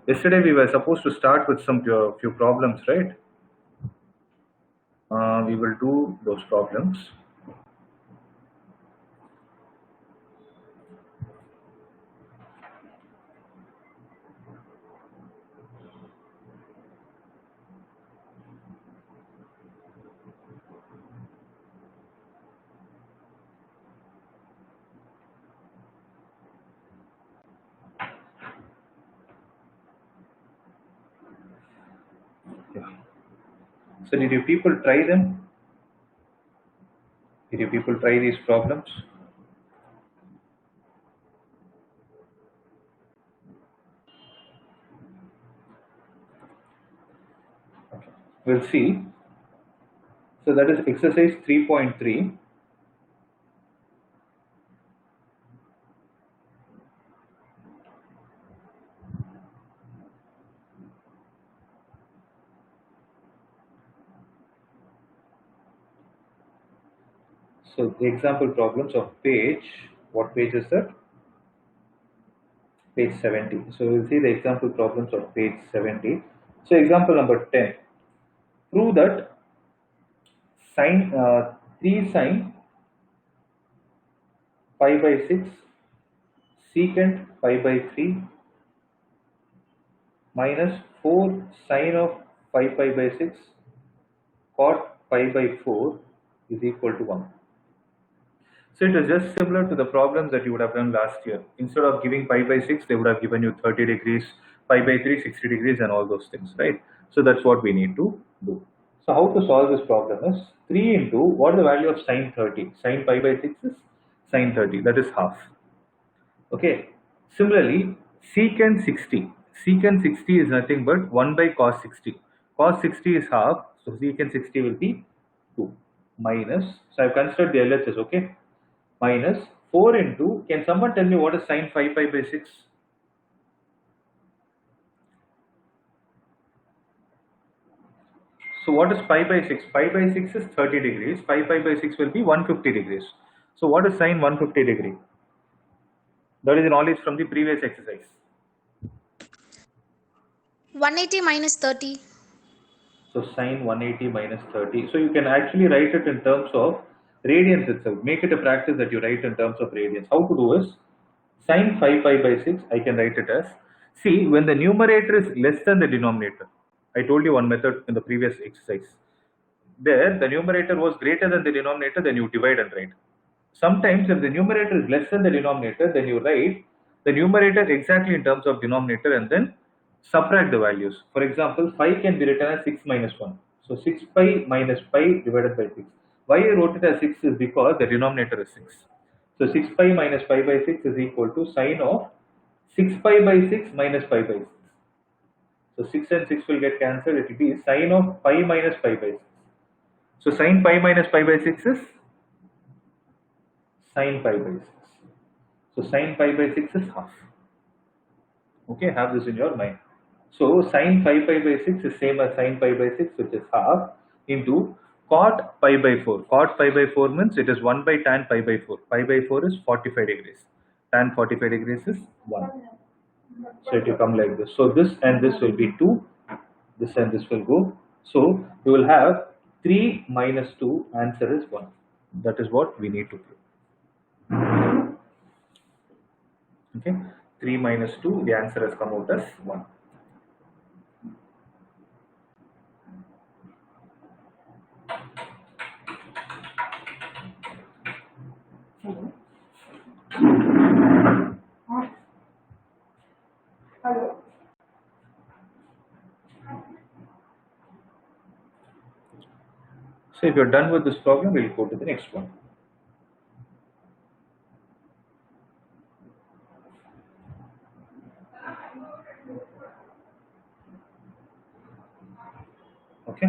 Yesterday we were supposed to start with some few problems, right? We will do those problems. Yeah. So did you people try them? Did you people try these problems? Okay. We'll see. So that is exercise 3.3. So the example problems of page, what page is that? Page 70. So we'll see the example problems of page 70. So example number 10. Prove that sine 3 sine pi by 6 secant pi by 3 minus 4 sine of pi by 6 cot pi by 4 is equal to 1. So it is just similar to the problems that you would have done last year. Instead of giving pi by 6, they would have given you 30 degrees, pi by 3, 60 degrees, and all those things, right? So that's what we need to do. So how to solve this problem is 3 into what is the value of sine 30? Sine pi by 6 is sine 30, that is half. Okay. Similarly, secant 60. Secant 60 is nothing but 1 by cos 60. Cos 60 is half, so secant 60 will be 2 minus. So I've considered the LHS, okay? Minus 4 into, can someone tell me what is sine 5 pi by 6? So what is pi by 6? Pi by 6 is 30 degrees. Pi by 6 will be 150 degrees. So what is sine 150 degree? That is the knowledge from the previous exercise. 180 minus 30. So sine 180 minus 30. So you can actually write it in terms of radians itself. Make it a practice that you write in terms of radians. How to do is sine 5 pi by 6, I can write it as, see, when the numerator is less than the denominator. I told you one method in the previous exercise. There, the numerator was greater than the denominator, then you divide and write. Sometimes, if the numerator is less than the denominator, then you write the numerator exactly in terms of denominator and then subtract the values. For example, 5 can be written as 6 minus 1. So 6 pi minus pi divided by 6. Why I wrote it as 6 is because the denominator is 6. So 6 pi minus pi by 6 is equal to sine of 6 pi by 6 minus pi by 6. So 6 and 6 will get cancelled. It will be sine of pi minus pi by 6. So sine pi minus pi by 6 is sine pi by 6. So sine pi by 6 is half. Okay, have this in your mind. So sine pi by 6 is same as sine pi by 6, which is half, into cot pi by 4. Cot pi by 4 means it is 1 by tan pi by 4. Pi by 4 is 45 degrees. Tan 45 degrees is 1. So it will come like this. So this and this will be 2. This and this will go. So you will have 3 minus 2, answer is 1. That is what we need to prove. Okay, 3 minus 2, the answer has come out as 1. So if you're done with this problem, we'll go to the next one. Okay,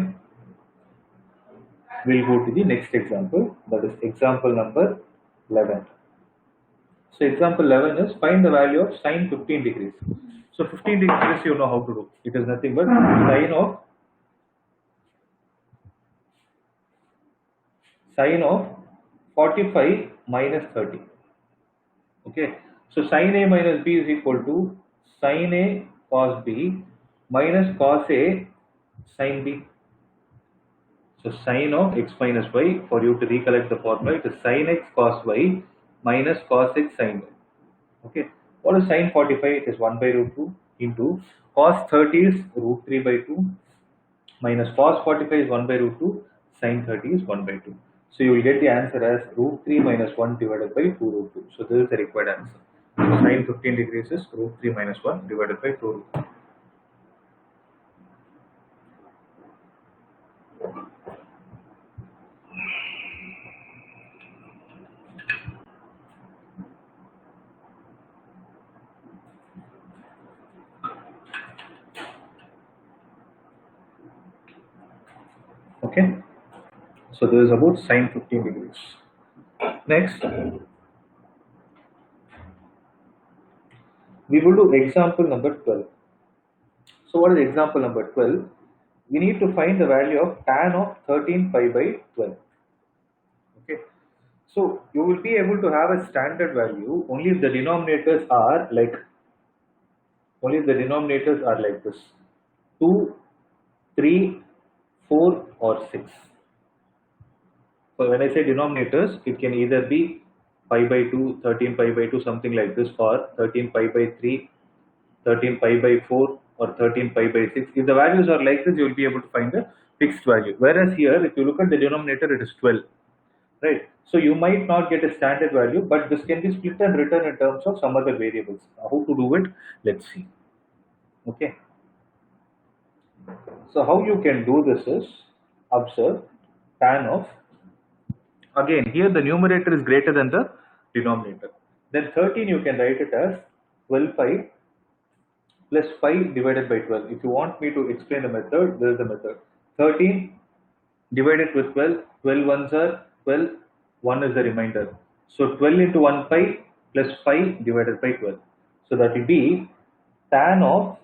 we'll go to the next example, that is example number 11. So example 11 is find the value of sine 15 degrees. So 15 degrees you know how to do. It is nothing but sine of 45 minus 30. Okay, so sine A minus B is equal to sine A cos B minus cos A sin B. So sine of x minus y, for you to recollect the formula, it is sin x cos y minus cos x sin y. Okay. What is sin 45? It is 1 by root 2 into cos 30 is root 3 by 2 minus cos 45 is 1 by root 2, sin 30 is 1 by 2. So you will get the answer as root 3 minus 1 divided by 2 root 2. So this is the required answer. Sin 15 degrees is root 3 minus 1 divided by 2 root 2. Okay. So this is about sin 15 degrees. Next, we will do example number 12. So what is example number 12? We need to find the value of tan of 13 pi by 12. Okay. So you will be able to have a standard value only if the denominators are like this: 2, 3, 4 or 6. So when I say denominators, it can either be pi by 2, 13 pi by 2, something like this, or 13 pi by 3, 13 pi by 4 or 13 pi by 6. If the values are like this, you will be able to find the fixed value. Whereas here, if you look at the denominator, it is 12. Right. So you might not get a standard value, but this can be split and written in terms of some other variables. How to do it? Let's see. Okay. So how you can do this is, observe tan of, again here the numerator is greater than the denominator. Then 13 you can write it as 12 pi plus 5 divided by 12. If you want me to explain the method, this is the method. 13 divided with 12, 12 ones are 12, 1 is the remainder. So 12 into 1 pi plus 5 divided by 12. So that will be tan of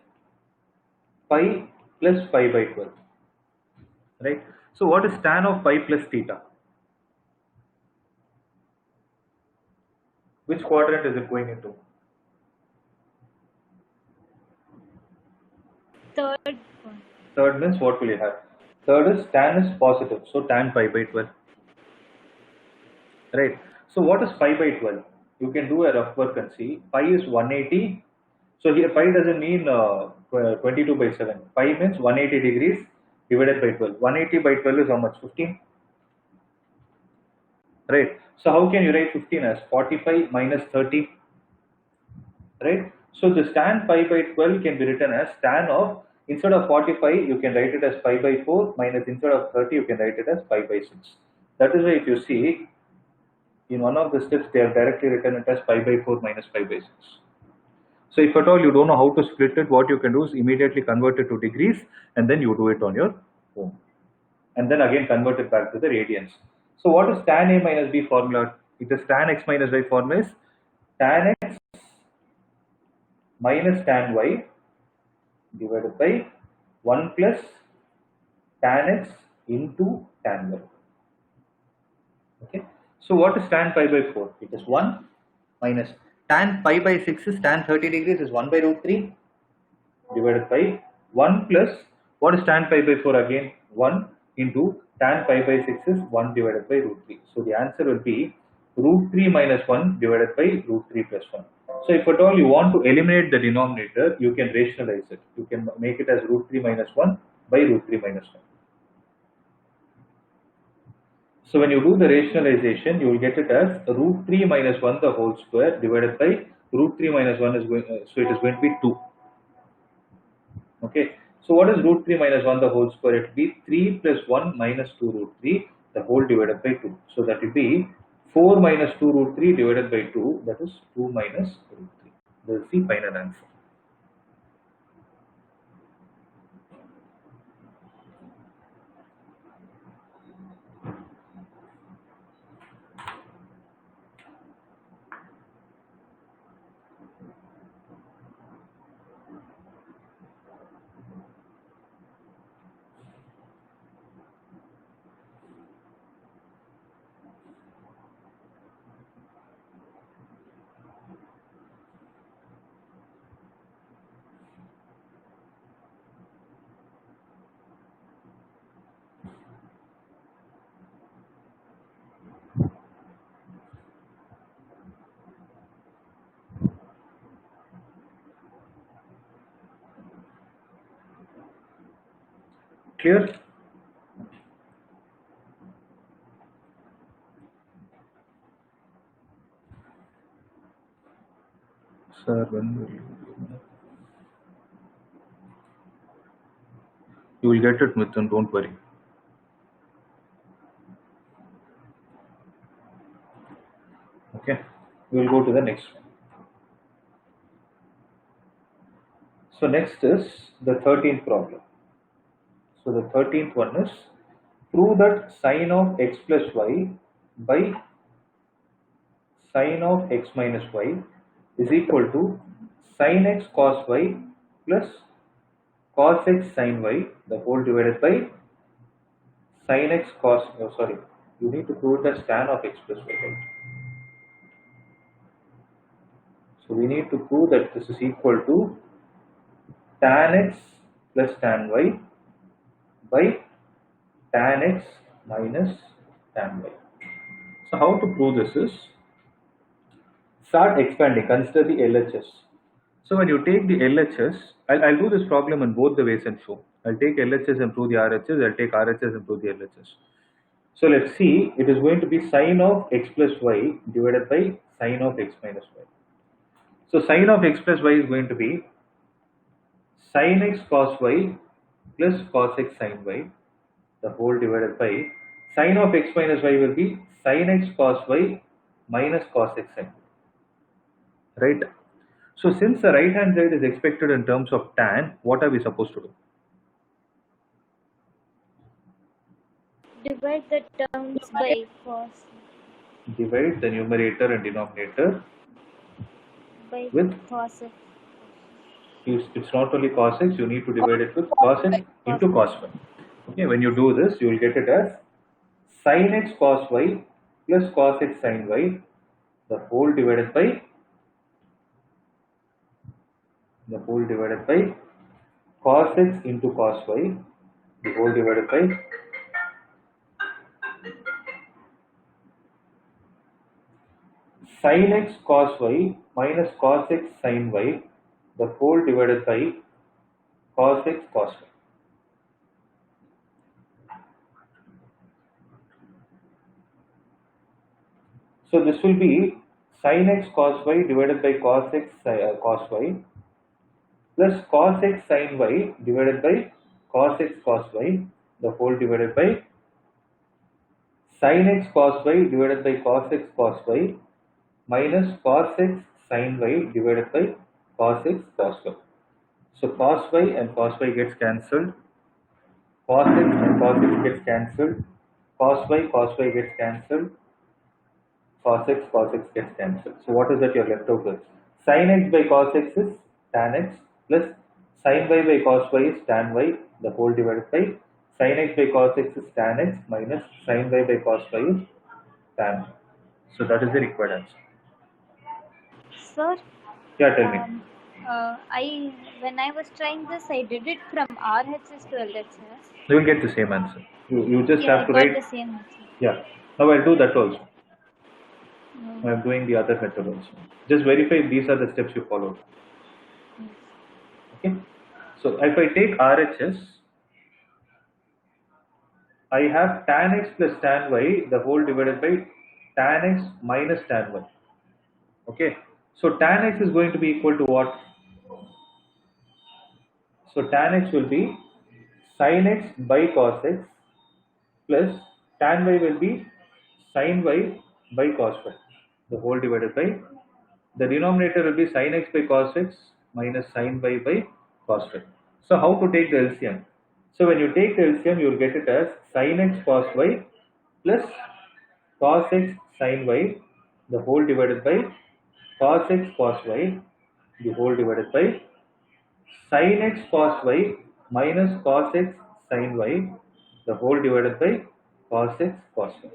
pi plus 5 by 12. Right? So what is tan of pi plus theta? Which quadrant is it going into? Third one. Third means what will you have? Third is tan is positive, so tan pi by 12. Right. So what is pi by 12? You can do a rough work and see. Pi is 180. So here pi doesn't mean 22 by 7. Pi means 180 degrees divided by 12. 180 by 12 is how much? 15. Right. So how can you write 15 as 45 minus 30? Right. So this tan pi by 12 can be written as tan of, instead of 45 you can write it as pi by 4 minus, instead of 30 you can write it as pi by 6. That is why if you see in one of the steps they have directly written it as pi by 4 minus pi by 6. So if at all you don't know how to split it, what you can do is immediately convert it to degrees and then you do it on your own. And then again convert it back to the radians. So what is tan A minus B formula? It is tan x minus y formula is tan x minus tan y divided by 1 plus tan x into tan y. Okay. So what is tan pi by 4? It is 1 minus tan pi by 6 is tan 30 degrees is 1 by root 3 divided by 1 plus, what is tan pi by 4 again? 1 into tan pi by 6 is 1 divided by root 3. So the answer will be root 3 minus 1 divided by root 3 plus 1. So if at all you want to eliminate the denominator, you can rationalize it. You can make it as root 3 minus 1 by root 3 minus 1. So when you do the rationalization, you will get it as root 3 minus 1 the whole square divided by root 3 minus 1 is going, so it is going to be 2. Okay. So what is root 3 minus 1 the whole square? It will be 3 plus 1 minus 2 root 3 the whole divided by 2. So that will be 4 minus 2 root 3 divided by 2, that is 2 minus root 3. This is the final answer. Clear? Sir, when will you will get it, Mithun, don't worry. Okay, we will go to the next one. So next is the 13th problem. So the 13th one is prove that sine of x plus y by sine of x minus y is equal to sin x cos y plus cos x sin y the whole divided by sin x cos, oh sorry, you need to prove the tan of x plus y, right? So we need to prove that this is equal to tan x plus tan y by tan x minus tan y. So how to prove this is, start expanding, consider the LHS. So when you take the LHS, I'll do this problem in both the ways and show. I'll take LHS and prove the RHS, I'll take RHS and prove the LHS. So let's see, it is going to be sine of x plus y divided by sine of x minus y. So sine of x plus y is going to be sin x cos y plus cos x sin y, the whole divided by sine of x minus y will be sin x cos y minus cos x sin y, right? So since the right hand side is expected in terms of tan, what are we supposed to do? Divide the terms by cos. Divide the numerator and denominator By with cos x. it's not only cos x, you need to divide it with cos x into cos y. Okay, when you do this, you will get it as sin x cos y plus cos x sin y, the whole divided by cos x into cos y, the whole divided by sin x cos y minus cos x sin y, the whole divided by cos x cos y. So this will be sin x cos y divided by cos x cos y plus cos x sin y divided by cos x cos y, the whole divided by sin x cos y divided by cos x cos y minus cos x sin y divided by cos x cos y. So cos y and cos y gets cancelled, cos x and cos x gets cancelled, cos y gets cancelled, cos x gets cancelled. So what is that you're left out with? Sin x by cos x is tan x plus sin y by cos y is tan y, the whole divided by sin x by cos x is tan x minus sin y by cos y is tan. So that is the required answer. Sir, Yeah, tell me. when I was trying this, I did it from RHS to LHS. You will get the same answer. You just have to I got write the same answer. Yeah. Now I'll do that also. No. I'm doing the other method also. Just verify these are the steps you followed. Okay. So if I take RHS, I have tan x plus tan y, the whole divided by tan x minus tan y. Okay. So tan x is going to be equal to what? So tan x will be sin x by cos x plus tan y will be sin y by cos y, the whole divided by, the denominator will be sin x by cos x minus sin y by cos y. So how to take the LCM? So when you take the LCM, you will get it as sin x cos y plus cos x sin y, the whole divided by cos x cos y, the whole divided by sin x cos y minus cos x sin y, the whole divided by cos x cos y.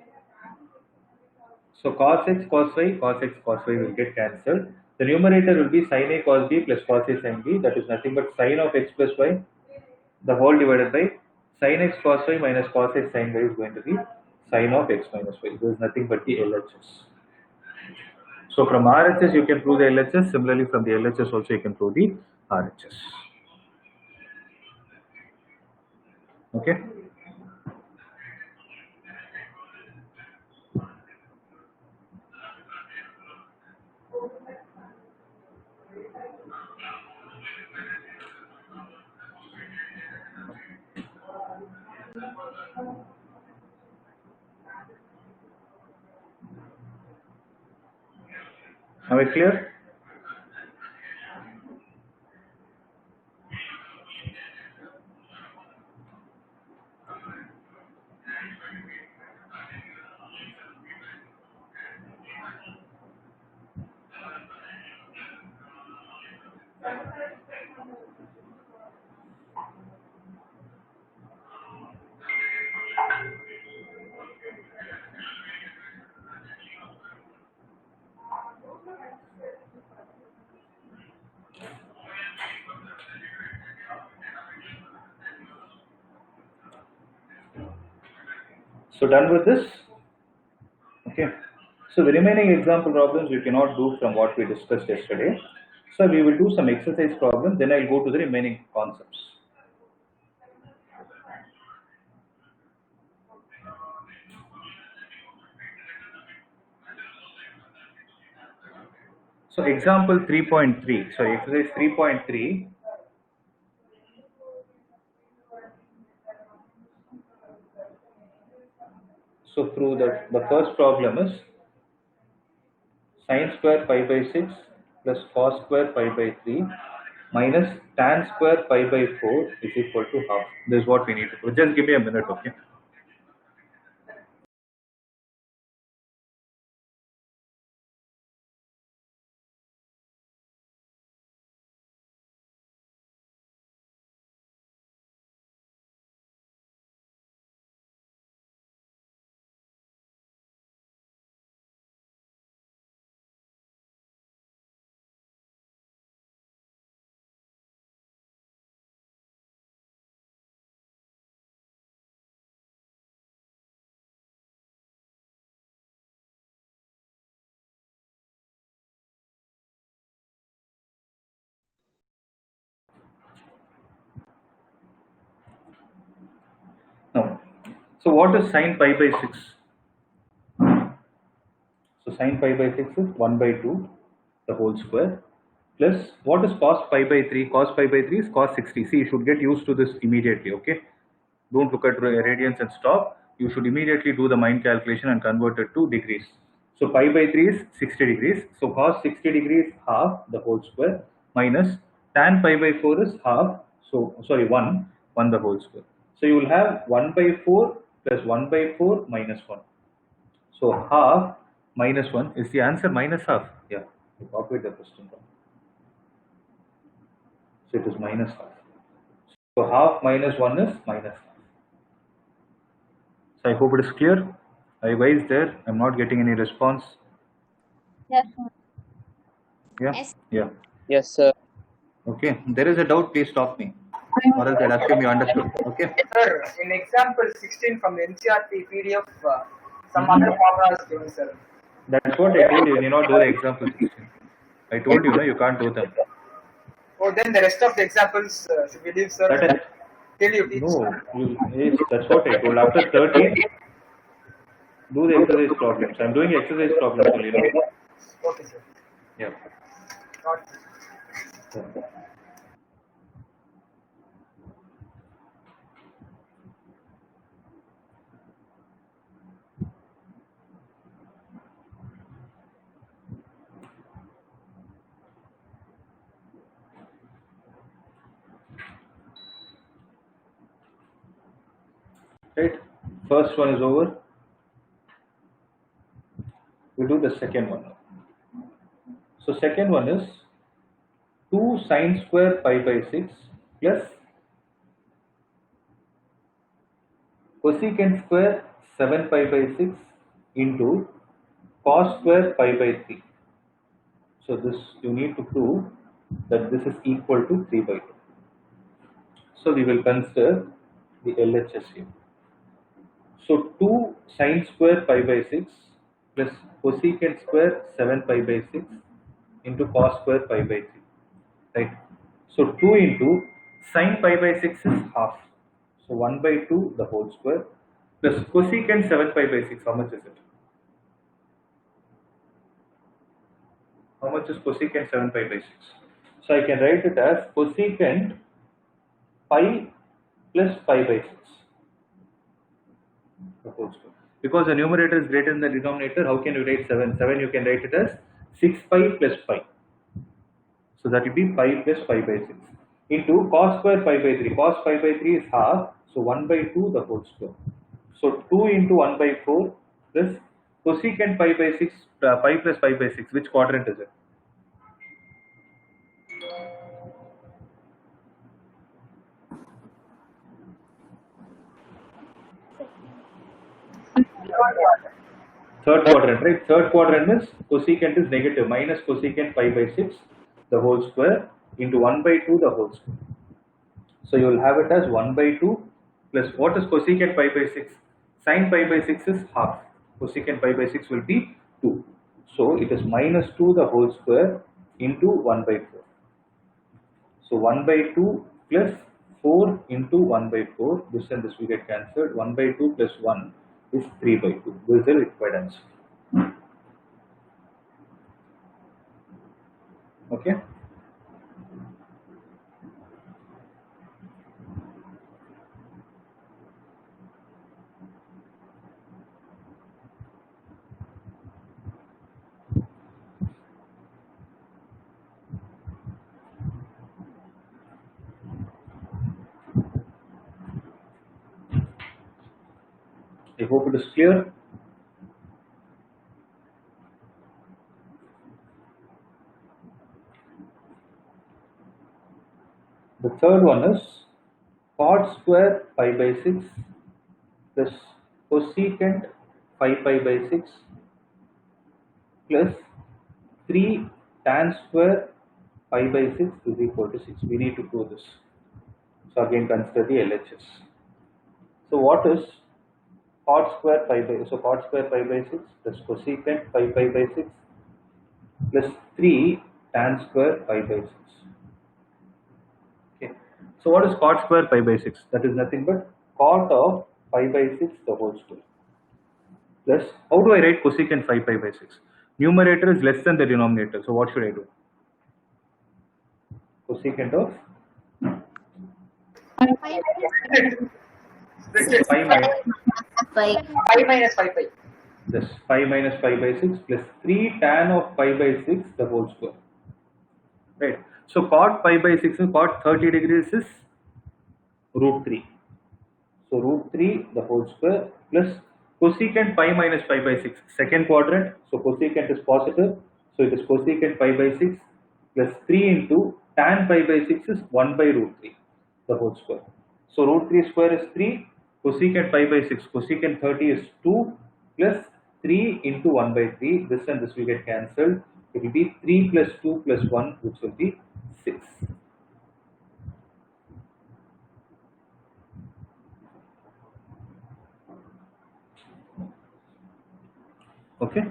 So cos x cos y will get cancelled. The numerator will be sin a cos b plus cos a sin b, that is nothing but sin of x plus y, the whole divided by sin x cos y minus cos x sin y is going to be sin of x minus y. This is nothing but the LHS. So from RHS you can prove the LHS, similarly from the LHS also you can prove the RHS. Okay. Are we clear? So done with this? Okay. So the remaining example problems we cannot do from what we discussed yesterday. So we will do some exercise problems, then I'll go to the remaining concepts. So example 3.3. So exercise 3.3. So through the first problem is sin square pi by 6 plus cos square pi by 3 minus tan square pi by 4 is equal to half. This is what we need to do. Just give me a minute, okay? Now, so what is sin pi by 6? So sin pi by 6 is 1 by 2, the whole square, plus what is cos pi by 3? Cos pi by 3 is cos 60. See, you should get used to this immediately, okay? Don't look at radians and stop. You should immediately do the mind calculation and convert it to degrees. So pi by 3 is 60 degrees. So cos 60 degrees half the whole square minus tan pi by 4 is half. So sorry 1 the whole square. So you will have 1 by 4 plus 1 by 4 minus 1. So half minus 1 is the answer minus half. Yeah, you copied the question. So it is minus half. So half minus 1 is minus half. So I hope it is clear. Otherwise, there I'm not getting any response. Yes. Yeah. Yes. Yeah. Yes, sir. Okay. There is a doubt. Please stop me, or else I'll assume you understood. Okay. Sir, in example 16 from the NCRT PDF, some other formula is given, sir. That's what I told you. You need not do the example 16. I told you, no, you can't do them. Oh, then the rest of the examples should we leave, sir? That is, Till you teach. no, yes, that's what I told. After 13, do the exercise problems. I'm doing exercise problems only now. Okay, sir. Yeah. Got Yeah. Right. First one is over. We do the second one. So second one is 2 sine square pi by 6 plus cosecant square 7 pi by 6 into cos square pi by 3. So this you need to prove that this is equal to 3 by 2. So we will consider the LHS here. So 2 sine square pi by 6 plus cosecant square 7 pi by 6 into cos square pi by 3. Right. So 2 into sine pi by 6 is half. So 1 by 2 the whole square plus cosecant 7 pi by 6. How much is it? How much is cosecant 7 pi by 6? So I can write it as cosecant pi plus pi by 6. The whole square. Because the numerator is greater than the denominator, how can you write 7? 7 you can write it as 6 pi plus pi. So that will be pi plus pi by 6 into cos square pi by 3. Cos pi by 3 is half, so 1 by 2 the whole square. So 2 into 1 by 4 plus cosecant pi by 6, pi plus pi by 6. Which quadrant is it? Third quadrant, right? Third quadrant means cosecant is negative, minus cosecant pi by 6 the whole square into 1 by 2 the whole square. So you will have it as 1 by 2 plus what is cosecant pi by 6? Sin pi by 6 is half. Cosecant pi by 6 will be 2. So it is minus 2 the whole square into 1 by 4. So 1 by 2 plus 4 into 1 by 4. This and this will get cancelled. 1 by 2 plus 1 is 3 by 2. This is the required answer. Okay. I hope it is clear. The third one is cot square pi by 6 plus cosecant 5 pi by 6 plus 3 tan square pi by 6 is equal to 6. We need to prove this. So again consider the LHS. So what is cot square pi by, so cot square pi by 6 plus cosecant 5 pi by 6 plus 3 tan square pi by 6. Okay. So what is cot square pi by 6? That is nothing but cot of pi by 6 the whole square. Plus, how do I write cosecant 5 pi by 6? Numerator is less than the denominator. So what should I do? Cosecant of 5 minus, 5 minus 5 pi. yes, 5 minus 5 by 6 plus 3 tan of pi by 6 the whole square. Right. So cot pi by 6 is cot 30 degrees is root 3. So root 3 the whole square plus cosecant pi minus pi by 6. Second quadrant. So cosecant is positive. So it is cosecant pi by 6 plus 3 into tan pi by 6 is 1 by root 3 the whole square. So root 3 square is 3. Cosecant pi by 6. Cosecant 30 is 2 plus 3 into 1 by 3. This and this will get cancelled. It will be 3 plus 2 plus 1, which will be 6. Okay.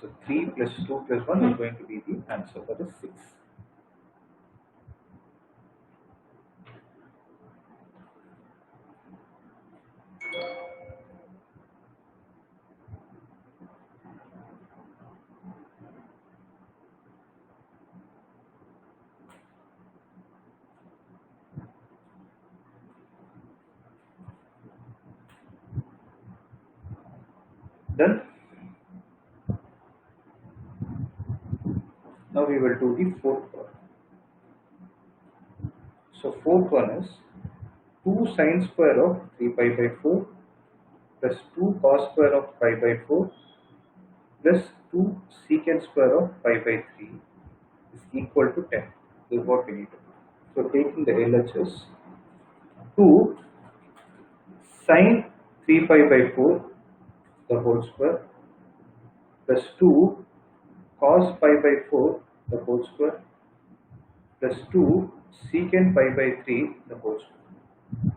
So 3 plus 2 plus 1 is going to be the answer for the 6. Done. Now we will do the fourth one. So fourth one is 2 sine square of 3 pi by 4 plus 2 cos square of pi by 4 plus 2 secant square of pi by 3 is equal to 10. This is what we need to do. So taking the LHS, 2 sine 3 pi by 4 the whole square plus 2 cos pi by 4 the whole square plus 2 secant pi by 3 the whole square.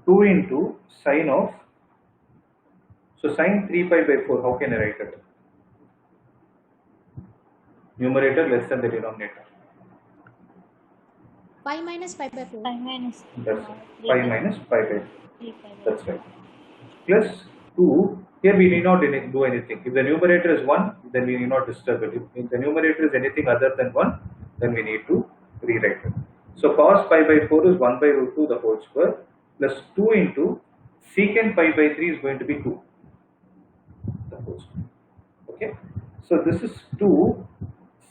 2 into sine of, so sine 3 pi by 4, how can I write it? Numerator less than the denominator. Pi minus pi by 4. Pi minus That's 3 pi by minus pi by 2. 3 pi by That's right. Plus 2. Here we need not do anything. If the numerator is 1, then we need not disturb it. If the numerator is anything other than 1, then we need to rewrite it. So cos pi by 4 is 1 by root 2 the whole square plus 2 into secant pi by 3 is going to be 2 the whole square. Okay. So this is 2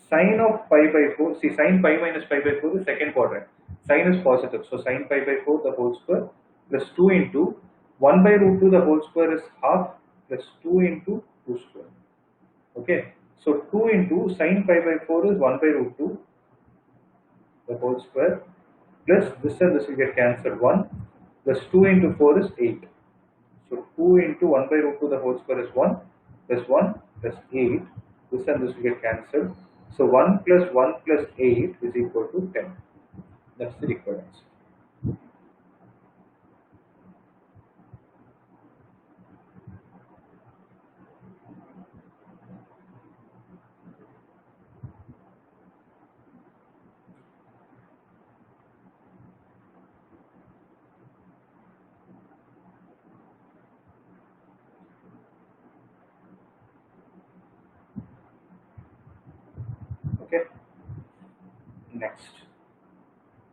sine of pi by 4. See, sine pi minus pi by 4 is second quadrant. Sine is positive. So sine pi by 4 the whole square plus 2 into 1 by root 2 the whole square is half plus 2 into 2 square. Okay. So 2 into sine pi by 4 is 1 by root 2 the whole square plus this and this will get cancelled 1 plus 2 into 4 is 8. So 2 into 1 by root 2 the whole square is 1 plus 1 plus 8. This and this will get cancelled. So 1 plus 1 plus 8 is equal to 10. That's the required answer. Okay. Next.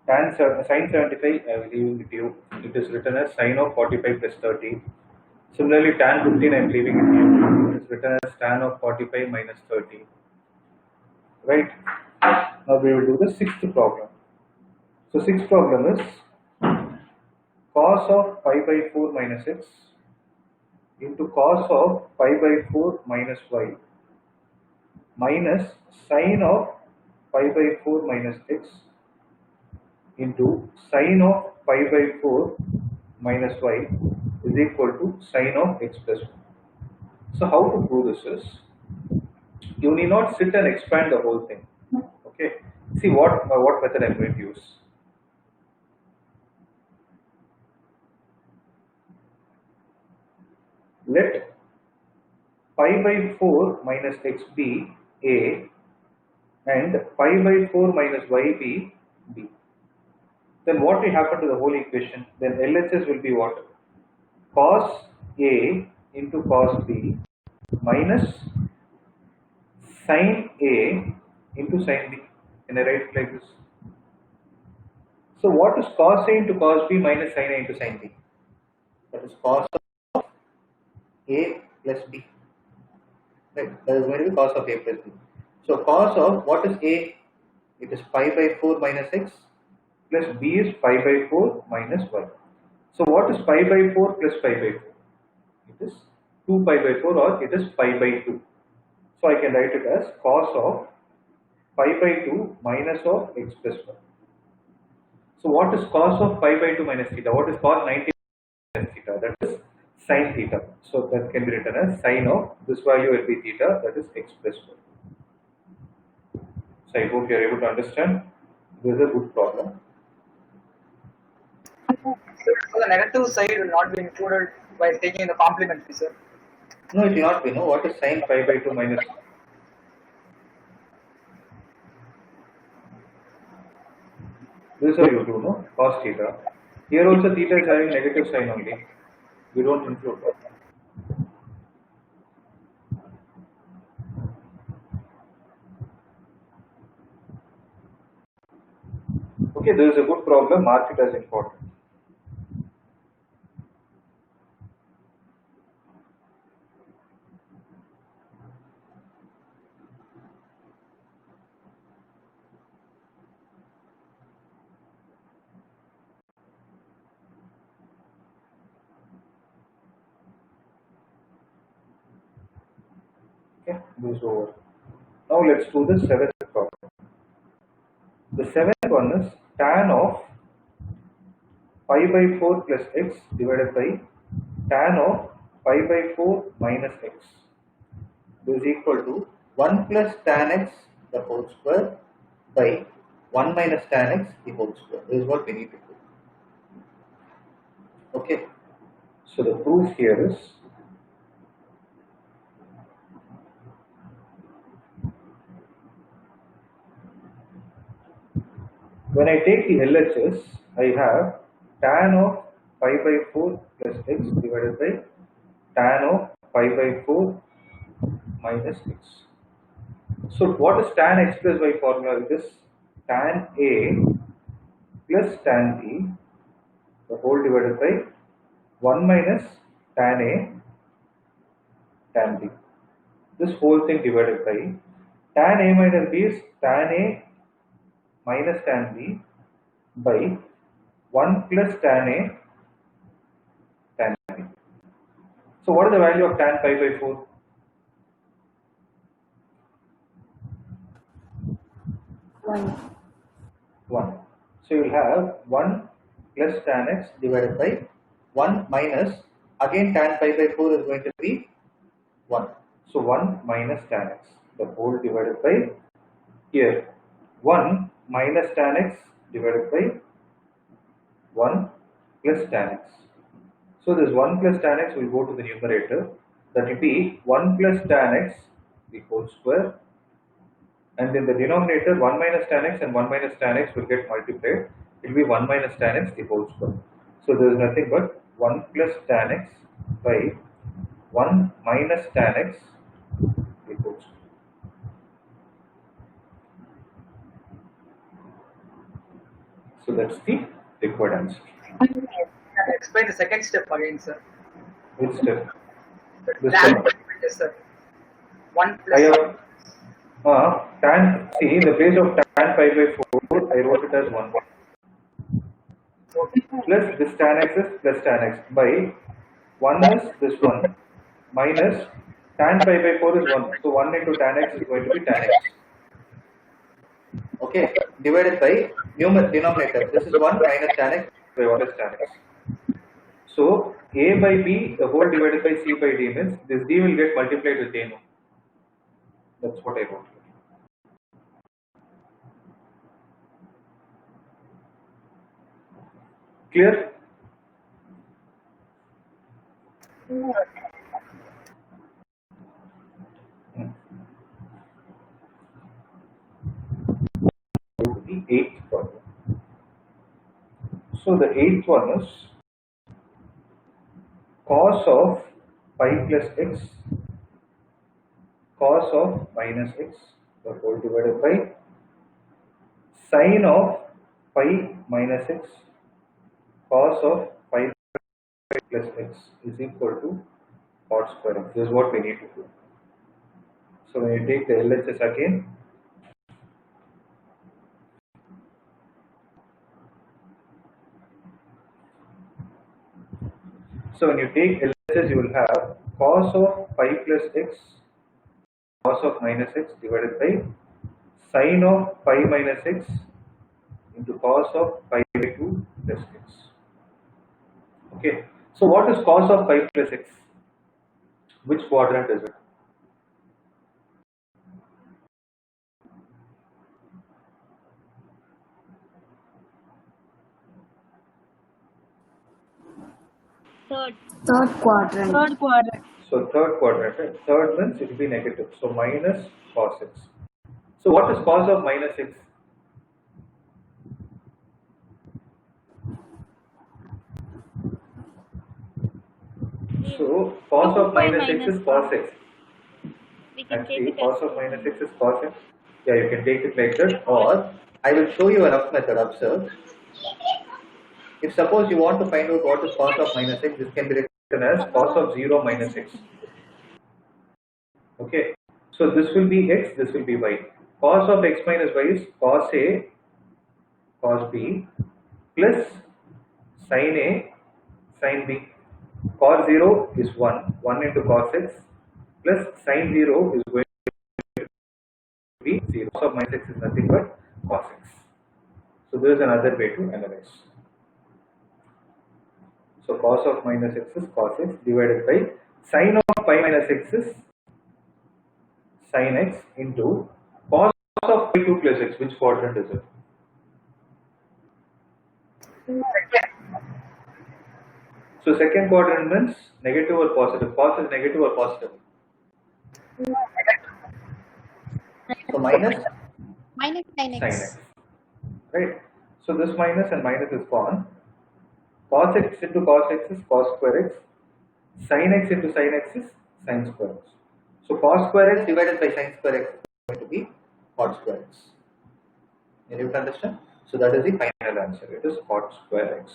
Sine 75, I will leave it with you. It is written as sine of 45 plus 30. Similarly, tan 15, I am leaving it with you. It is written as tan of 45 minus 30. Right? Now we will do the sixth problem. So sixth problem is cos of pi by 4 minus x into cos of pi by 4 minus y minus sine of pi by 4 minus x into sine of pi by 4 minus y is equal to sine of x plus 1. So how to prove this is, you need not sit and expand the whole thing. Okay. See what method I am going to use. Let pi by 4 minus x be a and pi by 4 minus y be b. Then what will happen to the whole equation? Then LHS will be what? Cos a into cos b minus sin a into sin b. Can I write it like this? So what is cos a into cos b minus sin a into sin b? That is cos of a plus b. Right, that is going to be cos of a plus b. So cos of what is a? It is pi by 4 minus x plus b is pi by 4 minus y. So what is pi by 4 plus pi by 4? It is 2 pi by 4 or it is pi by 2. So I can write it as cos of pi by 2 minus of x plus 1. So what is cos of pi by 2 minus theta? What is cos 90 minus theta? That is sin theta. So that can be written as sin of this value will be theta, that is x plus 1. So I hope you are able to understand. This is a good problem. So the negative side will not be included by taking the complementary, sir. No, it will not be. No, what is sin pi by 2 minus? This is how you do, no? Cos theta. Here also theta is having negative sign only. We don't include that. Okay, there is a good problem. Mark it as important. Okay, this is over. Now let's do the seventh problem. The seventh one is tan of pi by 4 plus x divided by tan of pi by 4 minus x. This is equal to 1 plus tan x the whole square by 1 minus tan x the whole square. This is what we need to do. Okay. So the proof here is when I take the LHS, I have tan of pi by 4 plus x divided by tan of pi by 4 minus x. So what is tan x plus y formula? It is tan A plus tan B the whole divided by 1 minus tan A tan B. This whole thing divided by tan A minus B is tan A minus tan B by 1 plus tan A tan B. So what is the value of tan pi by 4? 1. So you will have 1 plus tan x divided by 1 minus, again tan pi by 4 is going to be 1. So 1 minus tan x, the whole divided by, here 1 minus tan x divided by 1 plus tan x. So this 1 plus tan x will go to the numerator, that will be 1 plus tan x the whole square, and in the denominator 1 minus tan x and 1 minus tan x will get multiplied, it will be 1 minus tan x the whole square. So there is nothing but 1 plus tan x by 1 minus tan x the whole square. So that's the required answer. Can you explain the second step again, sir? Which step? This Tan one. yes, sir. 1 I plus have tan, see in the place of tan pi by 4, I wrote it as 1. Plus this tan x is plus tan x by 1 is this one minus tan pi by 4 is 1. So 1 into tan x is going to be tan x. Okay, divided by denominator. This is 1 minus tan x by 1 is tan x. So a by b the whole divided by c by d means this d will get multiplied with a no. That's what I wrote. Clear? The eighth problem. So the eighth one is cos of pi plus x, cos of minus x, the whole divided by sine of pi minus x, cos of pi plus x is equal to cot square x. This is what we need to do. So when you take the LHS again, so when you take LHS, you will have cos of pi plus x, cos of minus x divided by sine of pi minus x into cos of pi by 2 plus x. Okay. So what is cos of pi plus x? Which quadrant is it? Third quadrant. So third quadrant, right? Third means it will be negative. So minus cos x. So what is cos of minus x? So cos of minus x is cos x. We can take Actually, it cos as of minus x is cos x. Yeah, you can take it like that, or I will show you a rough method. Observe. If suppose you want to find out what is cos of minus x, this can be written as cos of 0 minus x. Okay. So this will be x, this will be y. Cos of x minus y is cos a, cos b, plus sin a, sin b. Cos 0 is 1, 1 into cos x, plus sin 0 is going to be 0. Cos of minus x is nothing but cos x. So there is another way to analyze. So cos of minus x is cos x divided by sin of pi minus x is sin x into cos of pi 2 plus x. Which quadrant is it? So second quadrant means negative or positive. Cos is negative or positive? So minus Minus sin sin x. x. Right. So this minus and minus is gone. Cos x into cos x is cos square x. Sin x into sin x is sin square x. So cos square x divided by sin square x is going to be cot square x. Can you understand? So that is the final answer. It is cot square x.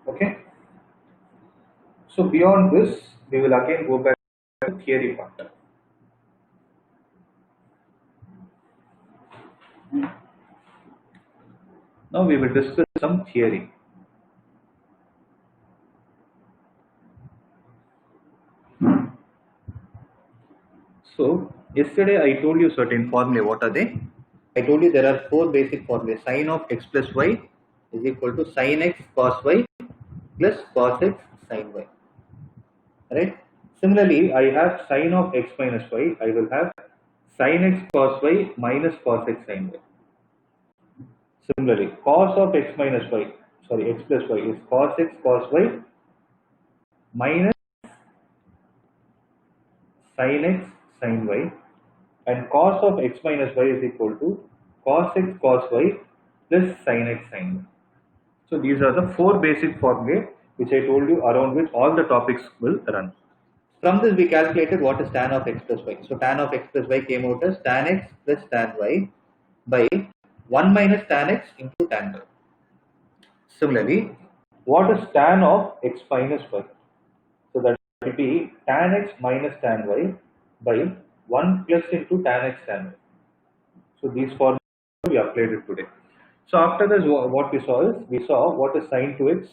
Okay. So beyond this, we will again go back to the theory part. Now we will discuss some theory. So yesterday I told you certain formulae. What are they? I told you there are 4 basic formulas. Sin of x plus y is equal to sin x cos y plus cos x sin y. Right? Similarly, I have sin of x minus y. I will have sin x cos y minus cos x sin y. Similarly, cos of x minus y, sorry, x plus y is cos x cos y minus sin x sin y, and cos of x minus y is equal to cos x cos y plus sin x sin y. So these are the 4 basic formulae which I told you, around which all the topics will run. From this we calculated what is tan of x plus y. So tan of x plus y came out as tan x plus tan y by 1 minus tan x into tan y. Similarly, what is tan of x minus y? So that will be tan x minus tan y by 1 plus into tan x tan y. So these formulas we applied it today. So after this, what we saw is, we saw what is sin 2x,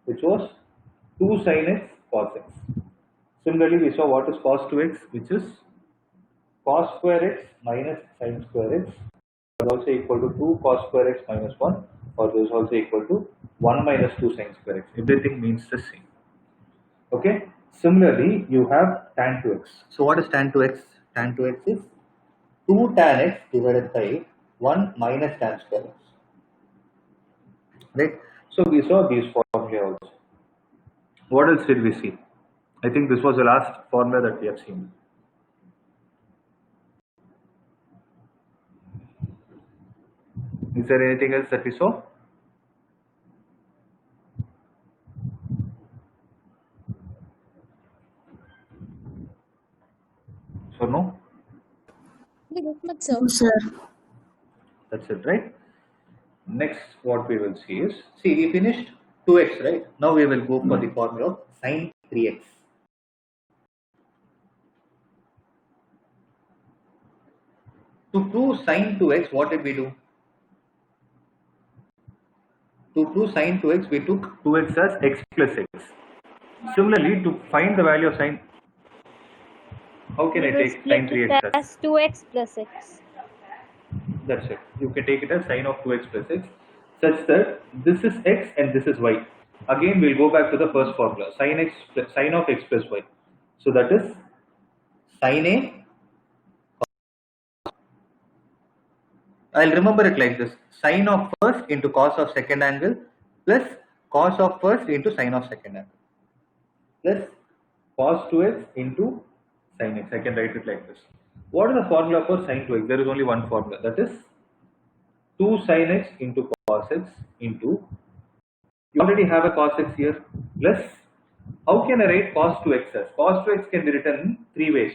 which was 2 sin x cos x. Similarly, we saw what is cos 2x, which is cos square x minus sin square x, is also equal to 2 cos square x minus 1, or this is also equal to 1 minus 2 sin square x. Everything means the same. Okay. Similarly, you have tan 2x. So what is tan 2x? Tan 2x is 2 tan x divided by 1 minus tan square x. Right. So we saw these formulae also. What else did we see? I think this was the last formula that we have seen. Is there anything else that we saw? So no? Sir. That's it, right? Next, what we will see is, see, we finished 2x, right? Now we will go for the formula of sin 3x. To prove sin 2x, what did we do? To prove sin 2x, we took 2x as x plus x. Similarly, to find the value of sin, how can I take sin 3x as 2x plus x? That's it. You can take it as sin of 2x plus x, such that this is x and this is y. Again, we'll go back to the first formula, sin of x plus y. So that is sin a. I'll remember it like this: sin of first into cos of second angle plus cos of first into sin of second angle plus cos 2x into sin x. I can write it like this. What is the formula for sin 2x? There is only one formula, that is 2 sin x into cos x into, you already have a cos x here, plus, how can I write cos 2x as? Cos 2x can be written in 3 ways.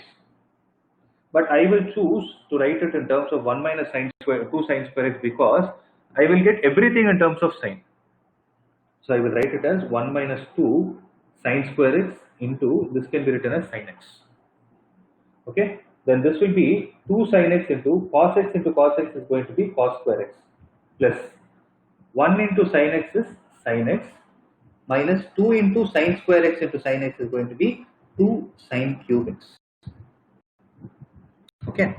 But I will choose to write it in terms of 1 minus sin square, 2 sin square x, because I will get everything in terms of sin. So I will write it as 1 minus 2 sin square x into, this can be written as sin x. Okay, then this will be 2 sin x into cos x is going to be cos square x, plus 1 into sin x is sin x, minus 2 into sin square x into sin x is going to be 2 sin cube x. Okay,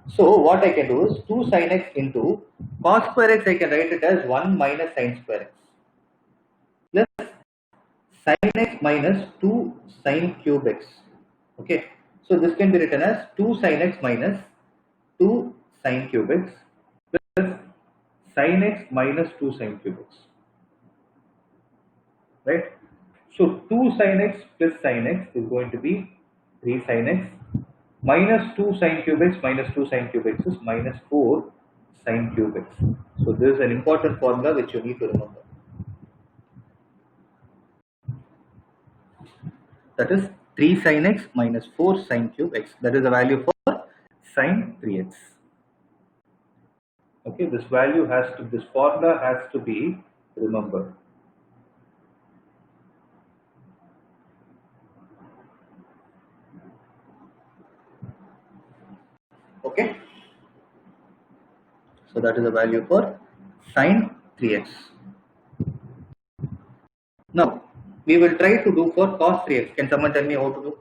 so what I can do is 2 sin x into cos square x, I can write it as 1 minus sin square x, plus sin x minus 2 sin cube x. Okay, so this can be written as 2 sin x minus 2 sin cube x plus sin x minus 2 sin cube x. Right? So 2 sin x plus sin x is going to be 3 sin x minus 2 sin cube x minus 2 sin cube x is minus 4 sin cube x. So this is an important formula which you need to remember. That is 3 sin x minus 4 sin cube x. That is the value for sin 3x. Okay, this formula has to be remembered. Okay, so that is the value for sin 3x. Now we will try to do for cos 3x. Can someone tell me how to do?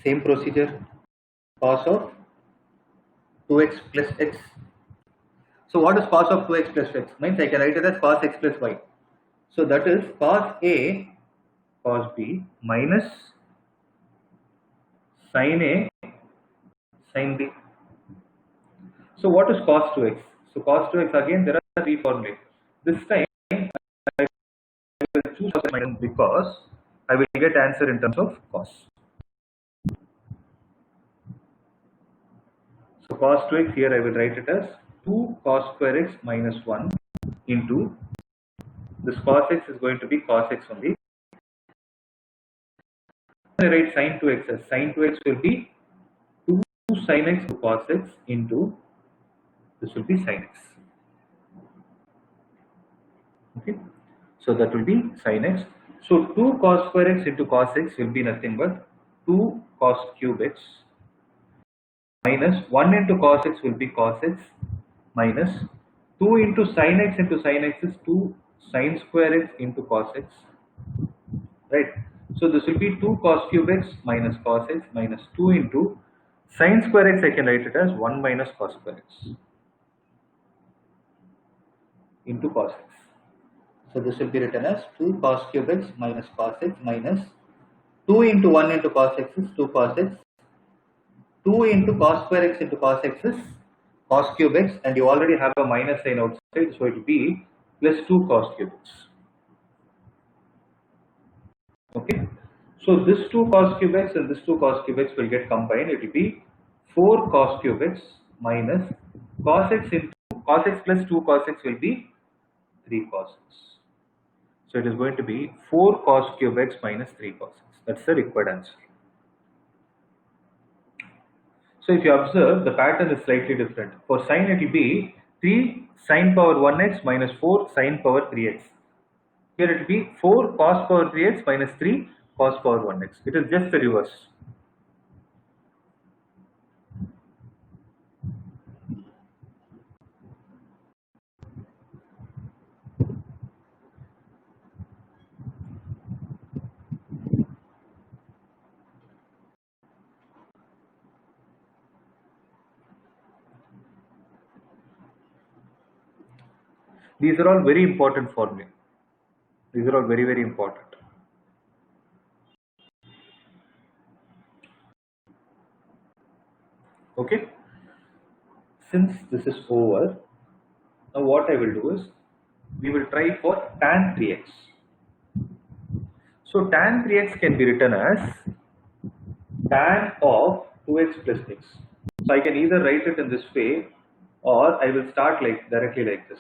Same procedure, cos of 2x plus x. So what is cos of 2x plus x? Means I can write it as cos x plus y. So that is cos A cos B minus sin A sin B. So what is cos 2x? So cos 2x, again there are three formulas. This time I will choose minus because I will get answer in terms of cos. So cos 2x, here I will write it as 2 cos square x minus 1 into this cos x is going to be cos x only. I write sin 2x as sin 2x will be 2 sin x to cos x into this will be sin x. Okay, so that will be sin x. So 2 cos square x into cos x will be nothing but 2 cos cube x minus 1 into cos x will be cos x minus 2 into sin x is 2 sin square x into cos x. Right. So this will be 2 cos cube x minus cos x minus 2 into sin square x. I can write it as 1 minus cos square x into cos x. So this will be written as 2 cos cube x minus cos x minus 2 into 1 into cos x is 2 cos x. 2 into cos square x into cos x is cos cube x, and you already have a minus sign outside, so it will be plus 2 cos cube x. Okay, so this 2 cos cube x and this 2 cos cube x will get combined. It will be 4 cos cube x minus cos x into cos x plus 2 cos x will be 3 cos x. So it is going to be 4 cos cube x minus 3 cos x. That's the required answer. So if you observe, the pattern is slightly different. For sin it will be 3 sin power 1x minus 4 sin power 3x. Here it will be 4 cos power 3x minus 3 cos power 1x. It is just the reverse. These are all very important formulae. These are all very, very important. Okay. Since this is over, now what I will do is, we will try for tan 3x. So tan 3x can be written as tan of 2x plus x. So I can either write it in this way, or I will start directly like this.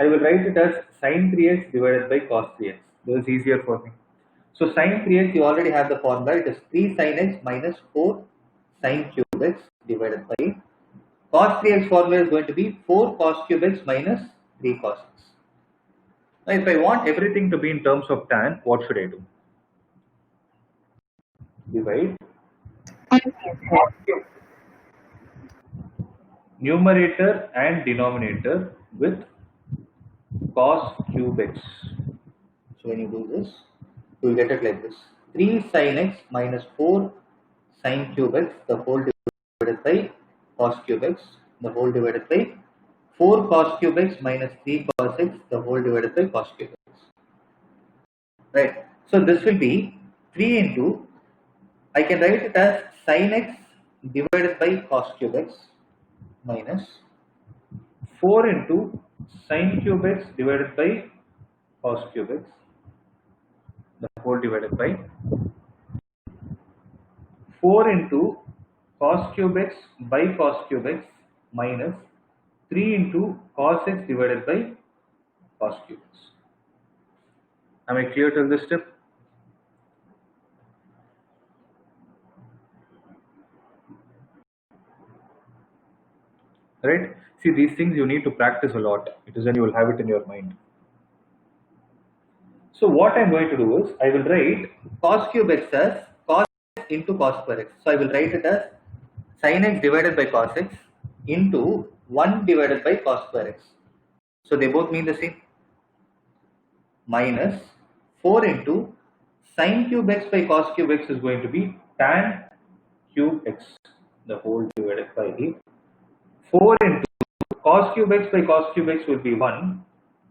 I will write it as sin 3x divided by cos 3x. This is easier for me. So sin 3x, you already have the formula. It is 3 sin x minus 4 sin cube x divided by cos 3x formula is going to be 4 cos cube x minus 3 cos x. Now if I want everything to be in terms of tan, what should I do? Divide numerator and denominator with cos cube x. So when you do this, you will get it like this: 3 sin x minus 4 sin cube x the whole divided by cos cube x the whole divided by 4 cos cube x minus 3 cos x the whole divided by cos cube x. right? So this will be 3 into, I can write it as sin x divided by cos cube x minus 4 into sin cube x divided by cos cube x, the whole divided by 4 into cos cube x by cos cube x minus 3 into cos x divided by cos cube x. Am I clear till this step? Right? See, these things you need to practice a lot. It is then you will have it in your mind. So what I am going to do is, I will write cos cube x as cos x into cos square x. So I will write it as sin x divided by cos x into 1 divided by cos square x. So they both mean the same. Minus 4 into sin cube x by cos cube x is going to be tan cube x, the whole divided by 4 into cos cube x by cos cube x will be 1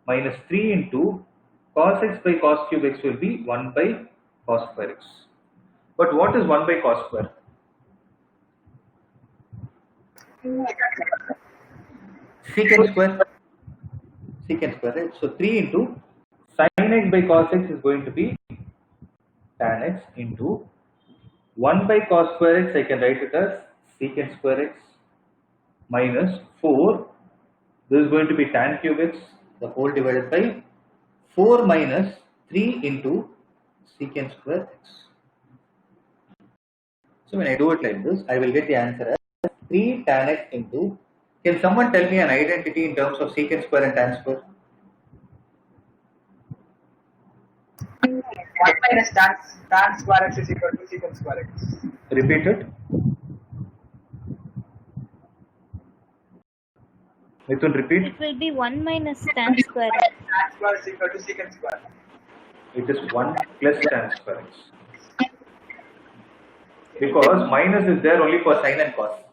minus 3 into cos x by cos cube x will be 1 by cos square x. But what is 1 by cos square? Secant square. Secant square, right? So 3 into sin x by cos x is going to be tan x into 1 by cos square x, I can write it as secant square x minus 4, this is going to be tan cube x, the whole divided by 4 minus 3 into secant square x. So when I do it like this, I will get the answer as 3 tan x into, can someone tell me an identity in terms of secant square and tan square? 1 minus tan square x is equal to secant square x. Repeat it. Mithun, repeat. It will be 1 minus tan square. Tan square is equal to secant square. It is 1 plus tan square x. Because minus is there only for sin and cos.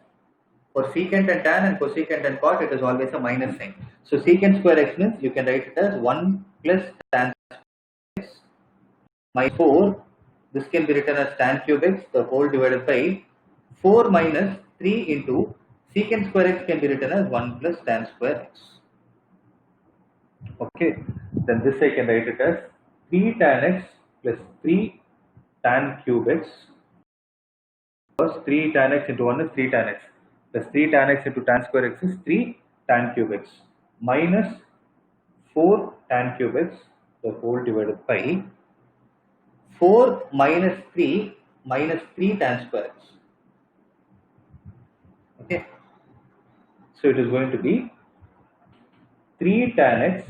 For secant and tan and cosecant and cot, it is always a minus sign. So secant square x means you can write it as 1 plus tan x minus 4. This can be written as tan cube x, the whole divided by 4 minus 3 into secant square x can be written as 1 plus tan square x. Okay, then this I can write it as 3 tan x plus 3 tan cube x. First 3 tan x into 1 is 3 tan x plus 3 tan x into tan square x is 3 tan cube x minus 4 tan cube x, the whole divided by 4 minus 3 tan square x. Okay, so it is going to be 3 tan x.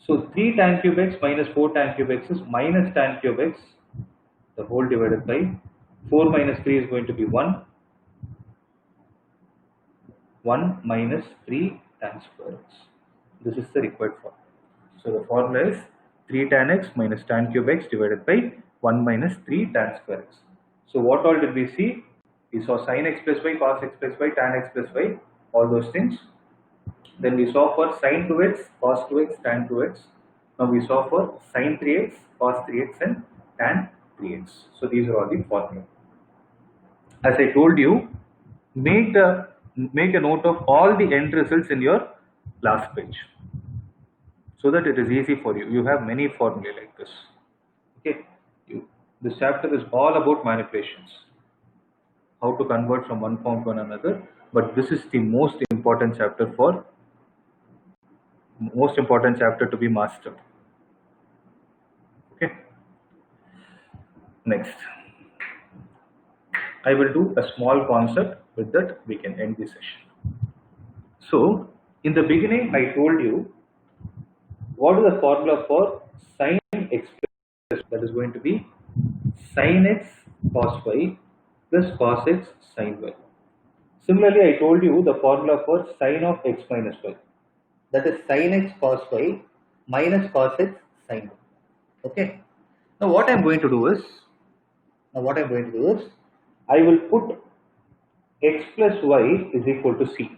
So 3 tan cube x minus 4 tan cube x is minus tan cube x, the whole divided by 4 minus 3 is going to be 1 minus 3 tan square x. This is the required formula. So the formula is 3 tan x minus tan cube x divided by 1 minus 3 tan square x. So what all did we see? We saw sin x plus y, cos x plus y, tan x plus y, all those things. Then we saw for sin 2x, cos 2x, tan 2x. Now we saw for sin 3x, cos 3x and tan 3x. So these are all the formula. As I told you, make a note of all the end results in your last page, so that it is easy for you. You have many formulae like this. Okay, this chapter is all about manipulations, how to convert from one form to another. But this is the most important chapter to be mastered. Okay. Next, I will do a small concept. With that, we can end the session. So, in the beginning, I told you what is the formula for sin x plus, that is going to be sin x cos y plus cos x sin y. Similarly, I told you the formula for sin of x minus y, that is sin x cos y minus cos x sin y. Okay. Now what I am going to do is, I will put x plus y is equal to c,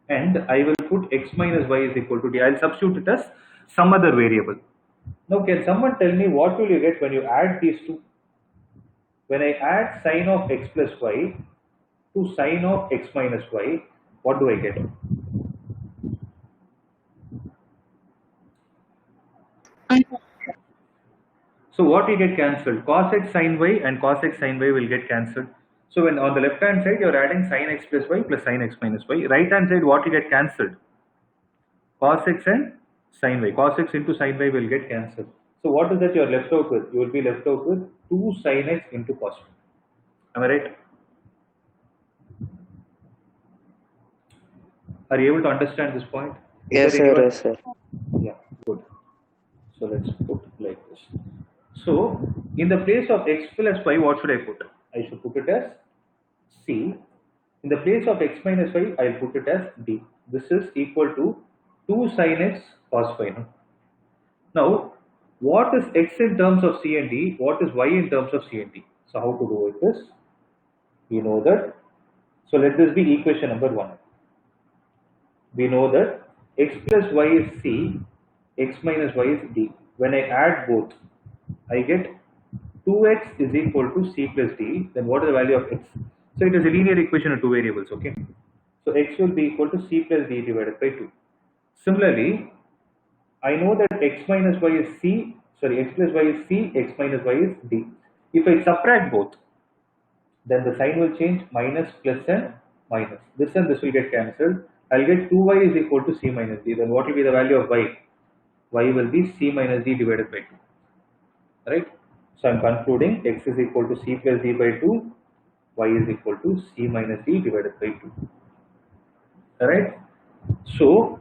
and I will put x minus y is equal to d. I will substitute it as some other variable. Now, can someone tell me what will you get when you add these two? When I add sine of x plus y to sine of x minus y, what do I get? So what will get cancelled? Cos x sin y and cos x sin y will get cancelled. So when on the left hand side you are adding sin x plus y plus sin x minus y. Right hand side what will get cancelled? Cos x and sin y. Cos x into sin y will get cancelled. So what is that you are left out with? You will be left out with 2 sin x into cos y. Am I right? Are you able to understand this point? Yes, sir. Yes, sir. Yeah, good. So let's put like this. So in the place of x plus y, what should I put? I should put it as c. In the place of x minus y, I'll put it as d. This is equal to 2 sin x cos y. Now, what is x in terms of c and d? What is y in terms of c and d? So how to do with this? We know that. So let this be equation number 1. We know that x plus y is c, x minus y is d. When I add both, I get 2x is equal to c plus d. Then what is the value of x? So it is a linear equation of two variables, okay? So x will be equal to c plus d divided by 2. Similarly, I know that x minus y is c, x plus y is c, x minus y is d. If I subtract both, then the sign will change, minus, plus and minus. This and this will get cancelled. I'll get 2y is equal to c minus d. Then what will be the value of y? Y will be c minus d divided by 2. Right? So I'm concluding x is equal to c plus d by 2, y is equal to c minus d divided by 2. Alright? So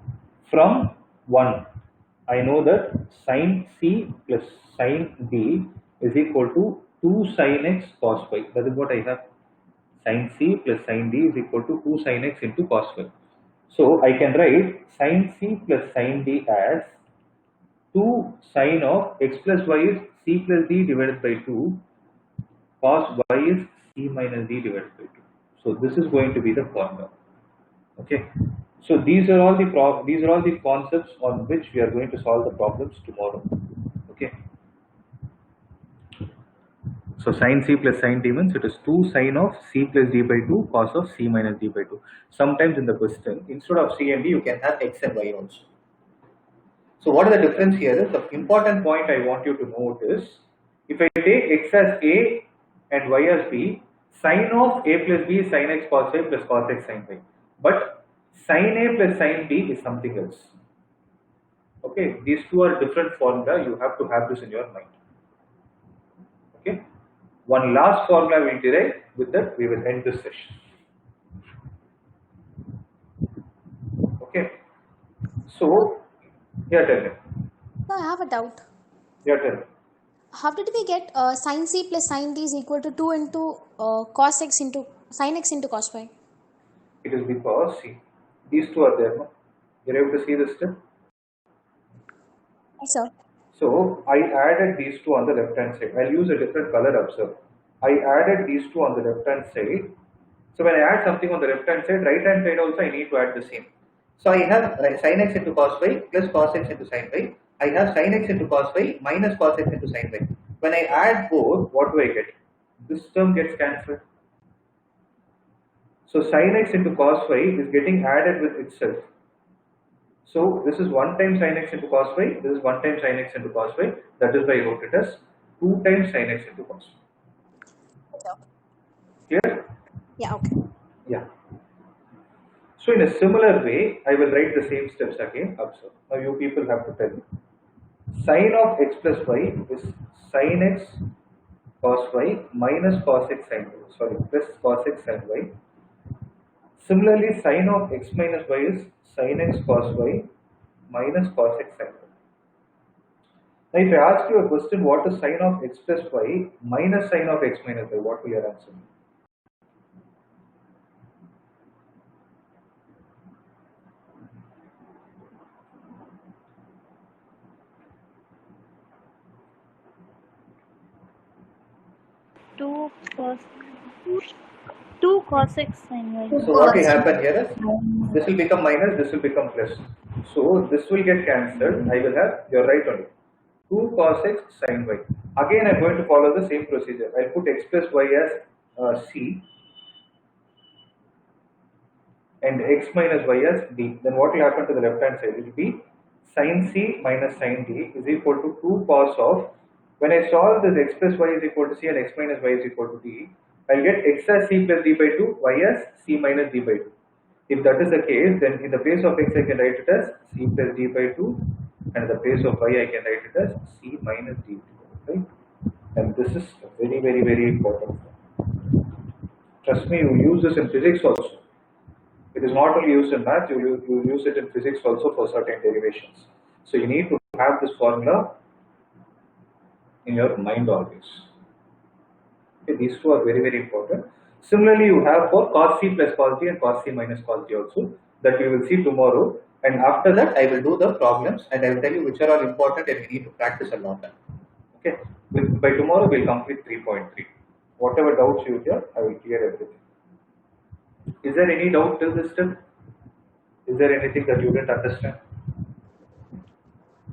from 1, I know that sin c plus sin d is equal to 2 sin x cos y. That is what I have. Sin c plus sin d is equal to 2 sin x into cos y. So I can write sin c plus sin d as 2 sin of x plus y is c plus d divided by 2, cos y is c minus d divided by 2. So this is going to be the formula. Okay. So these are all the concepts on which we are going to solve the problems tomorrow. Okay. So sin c plus sin d means it is 2 sin of c plus d by 2 cos of c minus d by 2. Sometimes in the question, instead of c and d, you can have x and y also. So what is the difference here is, the important point I want you to note is, if I take x as a and y as b, sin of a plus b is sin x cos y plus cos x sin y. But sin a plus sin b is something else. Okay, these two are different formula. You have to have this in your mind. Okay, one last formula we will derive. With that, we will end this session. Okay, so here tell me. No, I have a doubt. Here tell me. How did we get sin c plus sin d is equal to 2 into cos x into sin x into cos y? It is because, see, these two are there, no? You're able to see this step? Yes, sir. So, I added these two on the left hand side. I'll use a different color, observe. I added these two on the left hand side. So, when I add something on the left hand side, right hand side also I need to add the same. So, I have sin x into cos y plus cos x into sin y. I have sin x into cos y minus cos x into sin y. When I add both, what do I get? This term gets cancelled. So sin x into cos y is getting added with itself. So this is 1 time sin x into cos y, this is 1 time sin x into cos y. That is why I wrote it as 2 times sin x into cos y. Clear? Yeah, okay. Yeah. So in a similar way, I will write the same steps again. Observe. Now you people have to tell me. Sin of x plus y is sin x cos y minus cos x sin y. Sorry, plus cos x sin y. Similarly, sin of x minus y is sin x cos y minus cos x sin y. Now, if I ask you a question, what is sin of x plus y minus sin of x minus y, what will your answer be? Two cos x sin y. So what will happen here is, this will become minus, this will become plus. So this will get cancelled. I will have, you're right only, 2 cos x sin y. Again, I'm going to follow the same procedure. I'll put x plus y as c and x minus y as d. Then what will happen to the left hand side? It will be sin c minus sin d is equal to 2 cos of, when I solve this x plus y is equal to c and x minus y is equal to d, I'll get x as c plus d by 2, y as c minus d by 2. If that is the case, then in the place of x I can write it as c plus d by 2, and in the place of y I can write it as c minus d by 2, right? And this is very, very, very important. Trust me, you will use this in physics also. It is not only used in math, you will use it in physics also for certain derivations. So you need to have this formula in your mind always. Okay, these two are very, very important. Similarly, you have for cos c plus cos d and cos c minus cos d also, that we will see tomorrow. And after that, I will do the problems and I will tell you which are all important and we need to practice a lot. Okay. By tomorrow, we'll complete 3.3. Whatever doubts you hear, I will clear everything. Is there any doubt till this step? Is there anything that you didn't understand?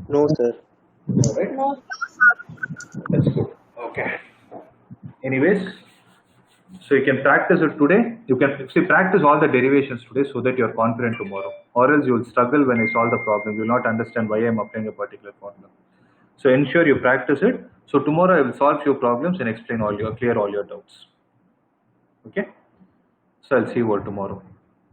No, sir. Alright? No. That's good. Okay. Anyways, so you can practice it today. You can practice all the derivations today so that you are confident tomorrow. Or else you will struggle when I solve the problem. You will not understand why I am applying a particular formula. So ensure you practice it. So tomorrow I will solve few problems and clear all your doubts. Okay? So I'll see you all tomorrow.